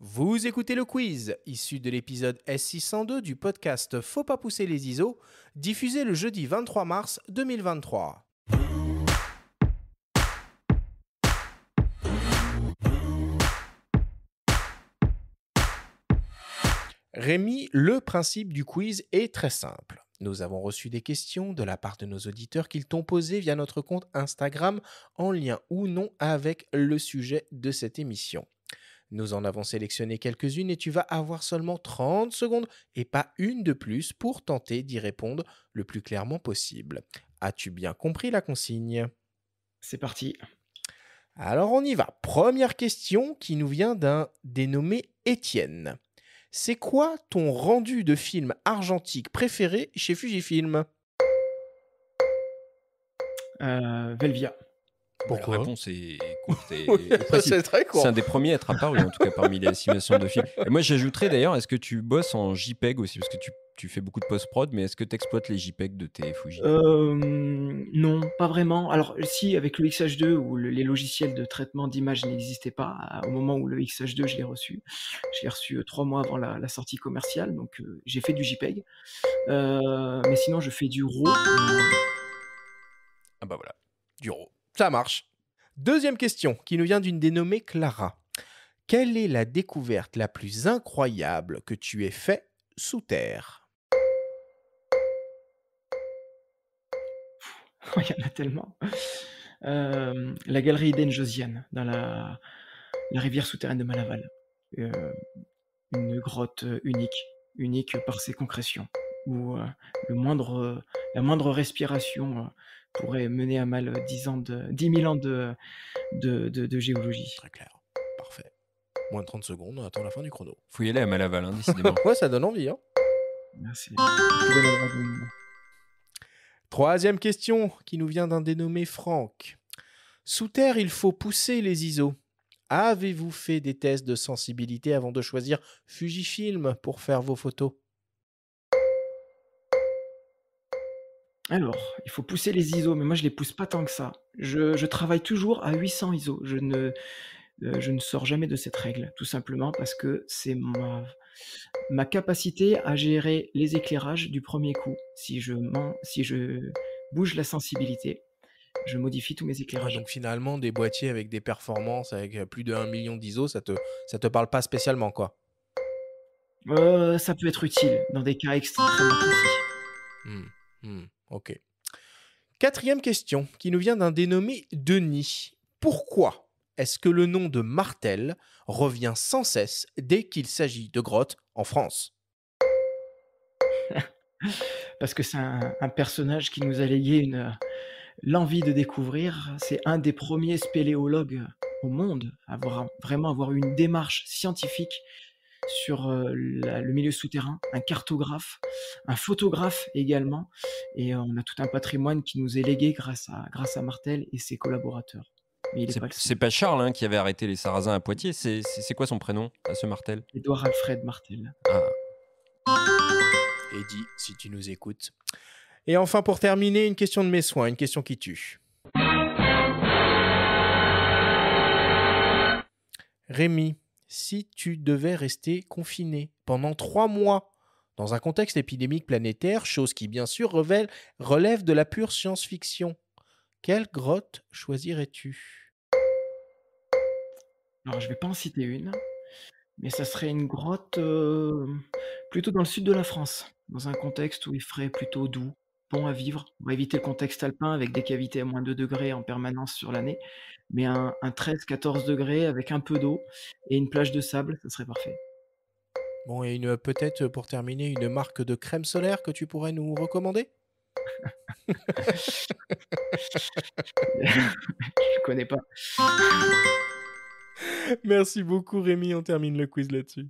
Vous écoutez le quiz, issu de l'épisode S602 du podcast Faut pas pousser les ISO, diffusé le jeudi 23 mars 2023. Rémi, le principe du quiz est très simple. Nous avons reçu des questions de la part de nos auditeurs qu'ils t'ont posées via notre compte Instagram en lien ou non avec le sujet de cette émission. Nous en avons sélectionné quelques-unes et tu vas avoir seulement 30 secondes et pas une de plus pour tenter d'y répondre le plus clairement possible. As-tu bien compris la consigne ? C'est parti. Alors on y va. Première question qui nous vient d'un dénommé Étienne. C'est quoi ton rendu de film argentique préféré chez Fujifilm ? Velvia. La réponse est courte et précise. C'est très court. C'est un des premiers à être apparu, en tout cas parmi les simulations de films. Et moi, j'ajouterais d'ailleurs, est-ce que tu bosses en JPEG aussi? Parce que tu fais beaucoup de post-prod, mais est-ce que tu exploites les JPEG de tes Fuji? Non, pas vraiment. Alors si, avec le XH2 où les logiciels de traitement d'image n'existaient pas, au moment où le XH2 je l'ai reçu. Je l'ai reçu 3 mois avant la sortie commerciale, donc j'ai fait du JPEG. Mais sinon je fais du RAW. Ah bah voilà, du RAW. Ça marche. Deuxième question qui nous vient d'une dénommée Clara. Quelle est la découverte la plus incroyable que tu aies faite sous terre ? Il y en a tellement. La galerie Eden Josiane, dans la rivière souterraine de Malaval. Une grotte unique par ses concrétions, où la moindre respiration pourrait mener à mal 10 000 ans de géologie. Très clair. Parfait. Moins de 30 secondes, on attend la fin du chrono. Faut y aller à Malaval, hein, décidément. Ouais, ça donne envie, hein. C'est le plus bel endroit du monde. Troisième question qui nous vient d'un dénommé Franck. Sous terre, il faut pousser les ISO. Avez-vous fait des tests de sensibilité avant de choisir Fujifilm pour faire vos photos ? Alors, il faut pousser les ISO, mais moi je les pousse pas tant que ça. Je travaille toujours à 800 ISO. Je ne sors jamais de cette règle, tout simplement parce que c'est ma capacité à gérer les éclairages du premier coup. Si je bouge la sensibilité, je modifie tous mes Ouais, éclairages. donc finalement, des boîtiers avec des performances avec plus de 1 million d'ISO, ça te parle pas spécialement, quoi. Ça peut être utile dans des cas extrêmement précis. Ok. Quatrième question qui nous vient d'un dénommé Denis. Pourquoi est-ce que le nom de Martel revient sans cesse dès qu'il s'agit de grottes en France ? Parce que c'est un personnage qui nous a légué l'envie de découvrir. C'est un des premiers spéléologues au monde à vraiment avoir eu une démarche scientifique sur le milieu souterrain, un cartographe, un photographe également, et on a tout un patrimoine qui nous est légué grâce à Martel et ses collaborateurs. Mais il est pas le seul. C'est pas Charles hein, qui avait arrêté les Sarrasins à Poitiers, c'est quoi son prénom à ce Martel? Édouard Alfred Martel. Ah. Eddie, si tu nous écoutes. Et enfin, pour terminer, une question de mes soins, une question qui tue. Rémi, si tu devais rester confiné pendant 3 mois dans un contexte épidémique planétaire, chose qui bien sûr relève de la pure science-fiction, quelle grotte choisirais-tu ? Alors je vais pas en citer une, mais ça serait une grotte plutôt dans le sud de la France, dans un contexte où il ferait plutôt doux, bon à vivre. On va éviter le contexte alpin avec des cavités à moins 2 degrés en permanence sur l'année, mais un 13-14 degrés avec un peu d'eau et une plage de sable, ça serait parfait. Bon, et peut-être pour terminer, une marque de crème solaire que tu pourrais nous recommander ? Je connais pas. Merci beaucoup Rémi, on termine le quiz là-dessus.